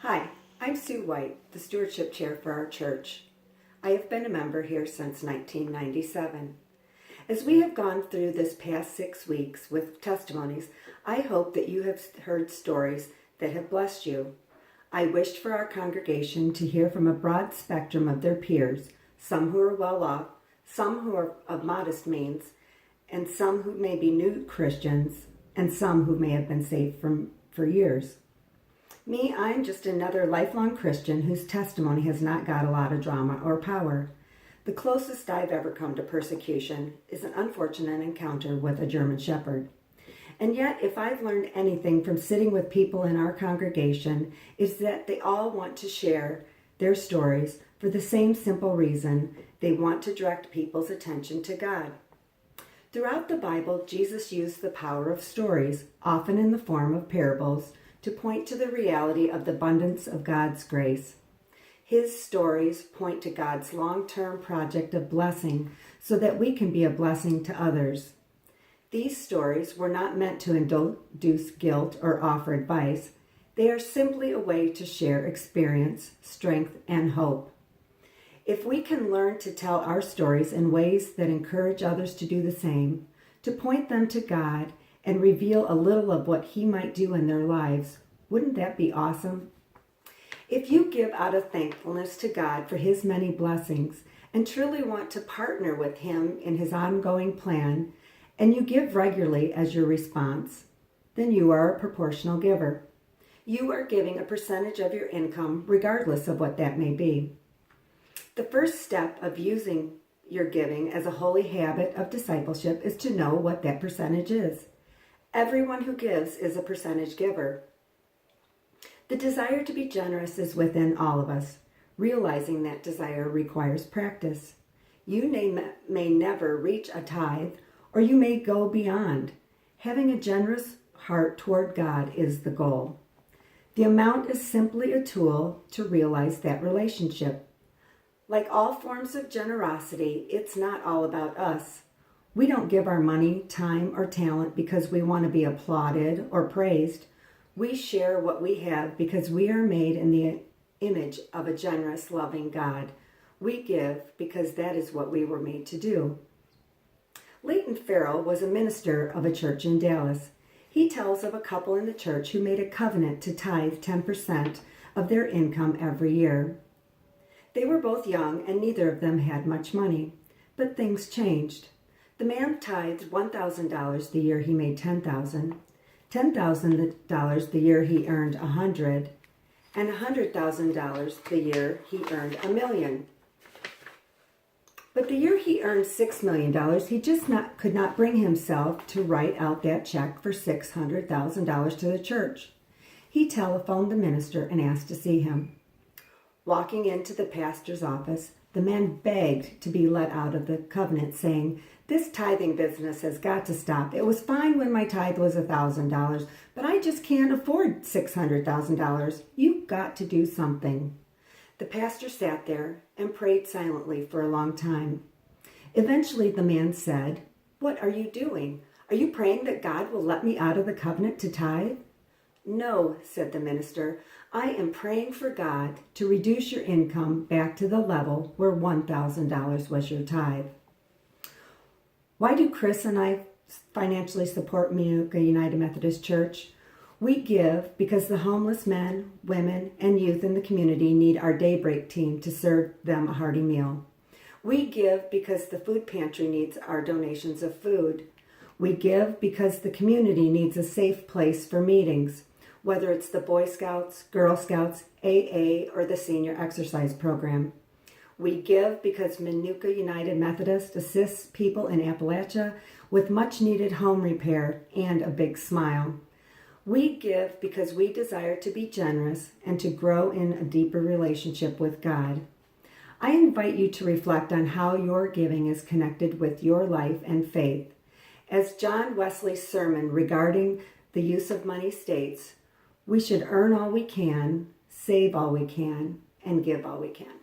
Hi, I'm Sue White, the Stewardship Chair for our church. I have been a member here since 1997. As we have gone through this past 6 weeks with testimonies, I hope that you have heard stories that have blessed you. I wished for our congregation to hear from a broad spectrum of their peers, some who are well off, some who are of modest means, and some who may be new Christians, and some who may have been saved for years. Me, I'm just another lifelong Christian whose testimony has not got a lot of drama or power. The closest I've ever come to persecution is an unfortunate encounter with a German Shepherd. And yet, if I've learned anything from sitting with people in our congregation, is that they all want to share their stories for the same simple reason: they want to direct people's attention to God. Throughout the Bible, Jesus used the power of stories, often in the form of parables, to point to the reality of the abundance of God's grace. His stories point to God's long-term project of blessing so that we can be a blessing to others. These stories were not meant to induce guilt or offer advice. They are simply a way to share experience, strength, and hope. If we can learn to tell our stories in ways that encourage others to do the same, to point them to God, and reveal a little of what He might do in their lives, wouldn't that be awesome? If you give out of thankfulness to God for His many blessings and truly want to partner with Him in His ongoing plan, and you give regularly as your response, then you are a proportional giver. You are giving a percentage of your income regardless of what that may be. The first step of using your giving as a holy habit of discipleship is to know what that percentage is. Everyone who gives is a percentage giver. The desire to be generous is within all of us. Realizing that desire requires practice. You may never reach a tithe, or you may go beyond. Having a generous heart toward God is the goal. The amount is simply a tool to realize that relationship. Like all forms of generosity, it's not all about us. We don't give our money, time, or talent because we want to be applauded or praised. We share what we have because we are made in the image of a generous, loving God. We give because that is what we were made to do. Leighton Farrell was a minister of a church in Dallas. He tells of a couple in the church who made a covenant to tithe 10% of their income every year. They were both young and neither of them had much money, but things changed. The man tithed $1,000 the year he made $10,000, $10,000 the year he earned $100,000, and $100,000 the year he earned $1 million. But the year he earned $6 million, he just could not bring himself to write out that check for $600,000 to the church. He telephoned the minister and asked to see him. Walking into the pastor's office, the man begged to be let out of the covenant, saying, "This tithing business has got to stop. It was fine when my tithe was $1,000, but I just can't afford $600,000. You've got to do something." The pastor sat there and prayed silently for a long time. Eventually the man said, "What are you doing? Are you praying that God will let me out of the covenant to tithe?" "No," said the minister. "I am praying for God to reduce your income back to the level where $1,000 was your tithe." Why do Chris and I financially support Minooka United Methodist Church? We give because the homeless men, women, and youth in the community need our Daybreak team to serve them a hearty meal. We give because the food pantry needs our donations of food. We give because the community needs a safe place for meetings, whether it's the Boy Scouts, Girl Scouts, AA, or the Senior Exercise Program. We give because Minooka United Methodist assists people in Appalachia with much-needed home repair and a big smile. We give because we desire to be generous and to grow in a deeper relationship with God. I invite you to reflect on how your giving is connected with your life and faith. As John Wesley's sermon regarding the use of money states, we should earn all we can, save all we can, and give all we can.